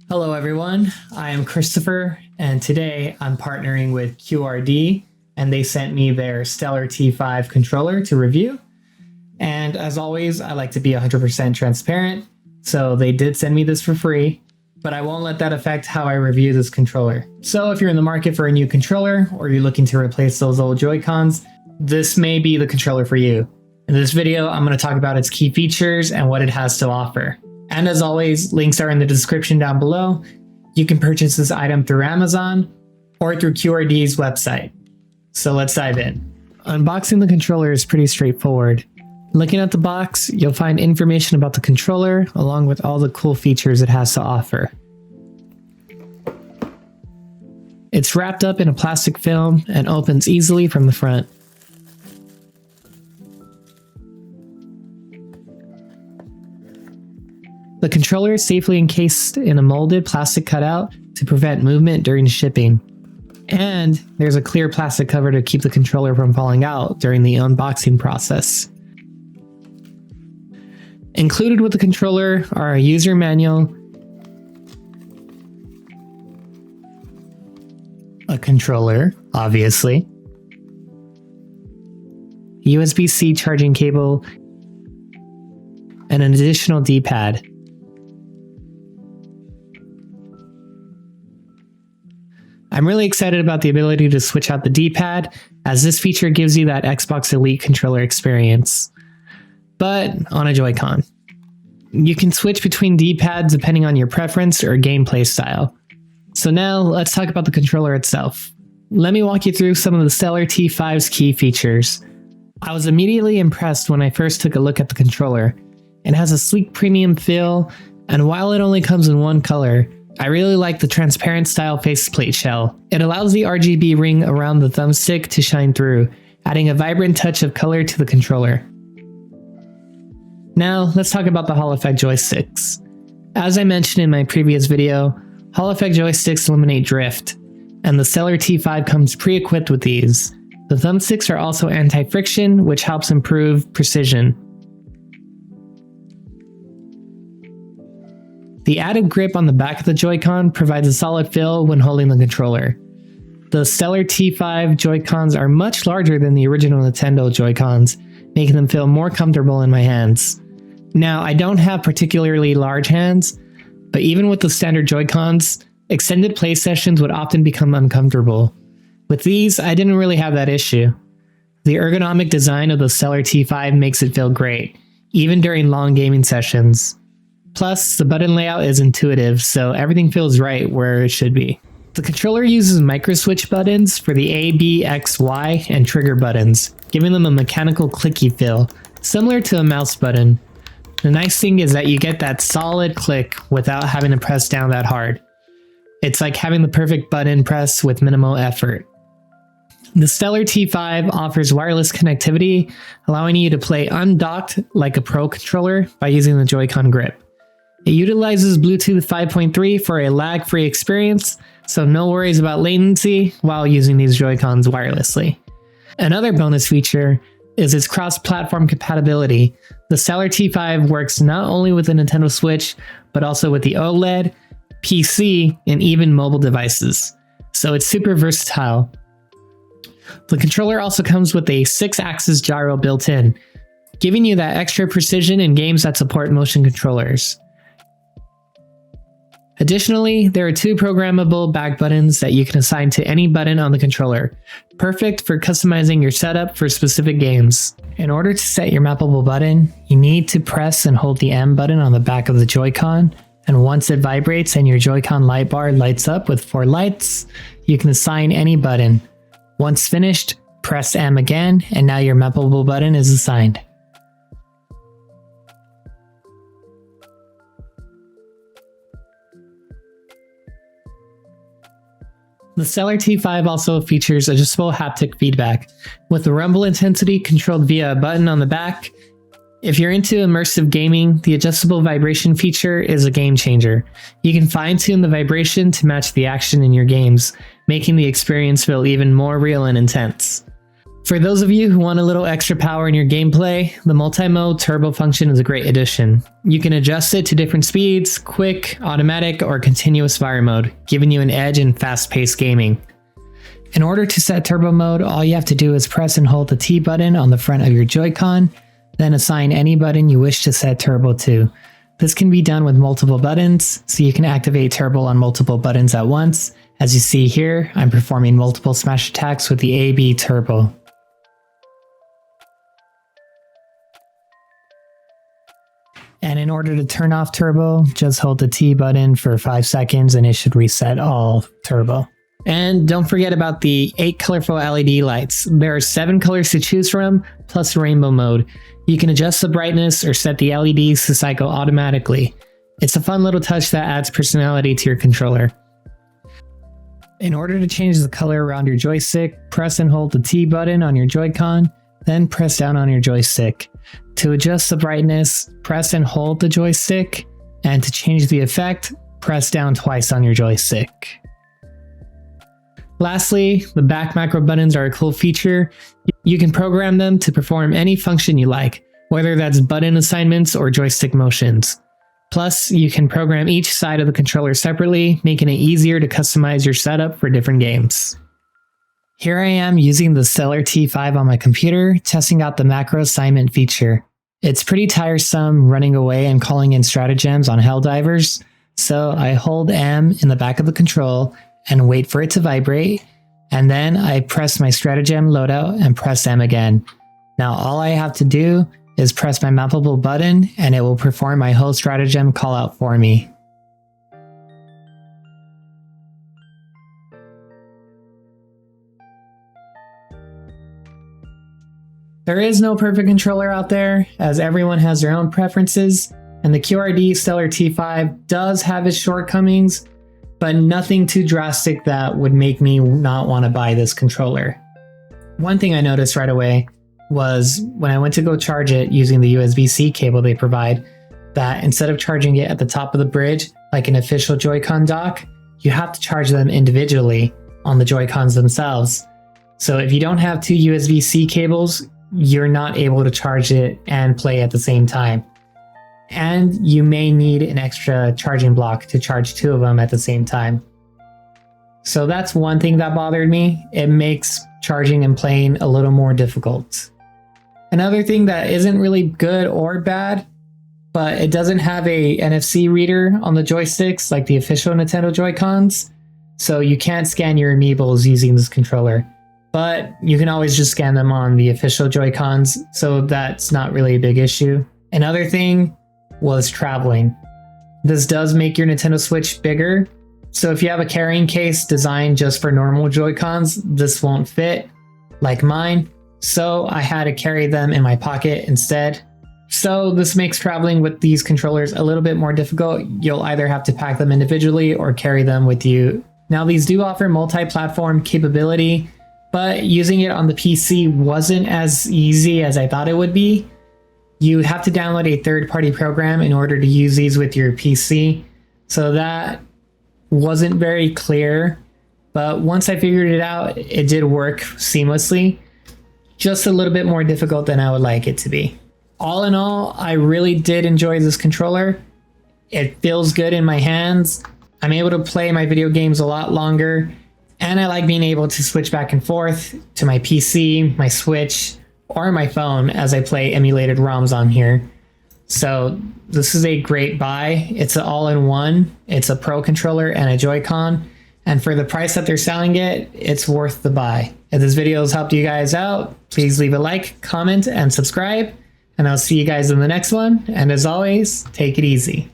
Hello everyone, I am Christopher, and today I'm partnering with QRD, and they sent me their Stellar T5 controller to review. And as always, I like to be 100% transparent, so they did send me this for free, but I won't let that affect how I review this controller. So if you're in the market for a new controller, or you're looking to replace those old joycons, this may be the controller for you. In this video, I'm going to talk about its key features and what it has to offer. And as always, links are in the description down below. You can purchase this item through Amazon or through QRD's website. So let's dive in. Unboxing the controller is pretty straightforward. Looking at the box, you'll find information about the controller along with all the cool features it has to offer. It's wrapped up in a plastic film and opens easily from the front. The controller is safely encased in a molded plastic cutout to prevent movement during shipping. And there's a clear plastic cover to keep the controller from falling out during the unboxing process. Included with the controller are a user manual, a controller, obviously, USB-C charging cable, and an additional D-pad. I'm really excited about the ability to switch out the D-pad, as this feature gives you that Xbox Elite controller experience, but on a Joy-Con. You can switch between D-pads depending on your preference or gameplay style. So now let's talk about the controller itself. Let me walk you through some of the Stellar T5's key features. I was immediately impressed when I first took a look at the controller. It has a sleek premium feel, and while it only comes in one color, I really like the transparent style faceplate shell. It allows the RGB ring around the thumbstick to shine through, adding a vibrant touch of color to the controller. Now, let's talk about the Hall Effect joysticks. As I mentioned in my previous video, Hall Effect joysticks eliminate drift, and the Stellar T5 comes pre-equipped with these. The thumbsticks are also anti-friction, which helps improve precision. The added grip on the back of the Joy-Con provides a solid feel when holding the controller. The Stellar T5 Joy-Cons are much larger than the original Nintendo Joy-Cons, making them feel more comfortable in my hands. Now, I don't have particularly large hands, but even with the standard Joy-Cons, extended play sessions would often become uncomfortable. With these, I didn't really have that issue. The ergonomic design of the Stellar T5 makes it feel great, even during long gaming sessions. Plus, the button layout is intuitive, so everything feels right where it should be. The controller uses micro-switch buttons for the A, B, X, Y, and trigger buttons, giving them a mechanical clicky feel, similar to a mouse button. The nice thing is that you get that solid click without having to press down that hard. It's like having the perfect button press with minimal effort. The Stellar T5 offers wireless connectivity, allowing you to play undocked like a Pro controller by using the Joy-Con grip. It utilizes Bluetooth 5.3 for a lag-free experience, so no worries about latency while using these Joy-Cons wirelessly. Another bonus feature is its cross-platform compatibility. The Stellar T5 works not only with the Nintendo Switch, but also with the OLED, PC, and even mobile devices, so it's super versatile. The controller also comes with a 6-axis gyro built in, giving you that extra precision in games that support motion controllers. Additionally, there are 2 programmable back buttons that you can assign to any button on the controller, perfect for customizing your setup for specific games. In order to set your mappable button, you need to press and hold the M button on the back of the Joy-Con, and once it vibrates and your Joy-Con light bar lights up with 4 lights, you can assign any button. Once finished, press M again, and now your mappable button is assigned. The Stellar T5 also features adjustable haptic feedback, with the rumble intensity controlled via a button on the back. If you're into immersive gaming, the adjustable vibration feature is a game changer. You can fine-tune the vibration to match the action in your games, making the experience feel even more real and intense. For those of you who want a little extra power in your gameplay, the multi-mode turbo function is a great addition. You can adjust it to different speeds, quick, automatic, or continuous fire mode, giving you an edge in fast-paced gaming. In order to set turbo mode, all you have to do is press and hold the T button on the front of your Joy-Con, then assign any button you wish to set turbo to. This can be done with multiple buttons, so you can activate turbo on multiple buttons at once. As you see here, I'm performing multiple smash attacks with the AB turbo. And in order to turn off turbo, just hold the T button for 5 seconds and it should reset all turbo. And don't forget about the 8 colorful LED lights. There are 7 colors to choose from, plus rainbow mode. You can adjust the brightness or set the LEDs to cycle automatically. It's a fun little touch that adds personality to your controller. In order to change the color around your joystick, press and hold the T button on your Joy-Con, then press down on your joystick. To adjust the brightness, press and hold the joystick, and to change the effect, press down twice on your joystick. Lastly, the back macro buttons are a cool feature. You can program them to perform any function you like, whether that's button assignments or joystick motions. Plus, you can program each side of the controller separately, making it easier to customize your setup for different games. Here I am using the Stellar T5 on my computer, testing out the macro assignment feature. It's pretty tiresome running away and calling in stratagems on Helldivers, so I hold M in the back of the control and wait for it to vibrate, and then I press my stratagem loadout and press M again. Now all I have to do is press my mappable button and it will perform my whole stratagem callout for me. There is no perfect controller out there, as everyone has their own preferences, and the QRD Stellar T5 does have its shortcomings, but nothing too drastic that would make me not want to buy this controller. One thing I noticed right away was when I went to go charge it using the USB-C cable they provide, that instead of charging it at the top of the bridge like an official Joy-Con dock, you have to charge them individually on the Joy-Cons themselves. So if you don't have 2 USB-C cables, you're not able to charge it and play at the same time. And you may need an extra charging block to charge 2 of them at the same time. So that's one thing that bothered me. It makes charging and playing a little more difficult. Another thing that isn't really good or bad, but it doesn't have a NFC reader on the joysticks like the official Nintendo Joy-Cons, so you can't scan your amiibos using this controller. But you can always just scan them on the official Joy-Cons, so that's not really a big issue. Another thing was traveling. This does make your Nintendo Switch bigger, so if you have a carrying case designed just for normal Joy-Cons, this won't fit, like mine, so I had to carry them in my pocket instead. So this makes traveling with these controllers a little bit more difficult. You'll either have to pack them individually or carry them with you. Now these do offer multi-platform capability, but using it on the PC wasn't as easy as I thought it would be. You have to download a third-party program in order to use these with your PC, so that wasn't very clear, but once I figured it out, it did work seamlessly. Just a little bit more difficult than I would like it to be. All in all, I really did enjoy this controller. It feels good in my hands. I'm able to play my video games a lot longer, and I like being able to switch back and forth to my PC, my Switch, or my phone as I play emulated ROMs on here. So this is a great buy. It's an all-in-one. It's a Pro controller and a Joy-Con, and for the price that they're selling it, it's worth the buy. If this video has helped you guys out, please leave a like, comment, and subscribe, and I'll see you guys in the next one. And as always, take it easy.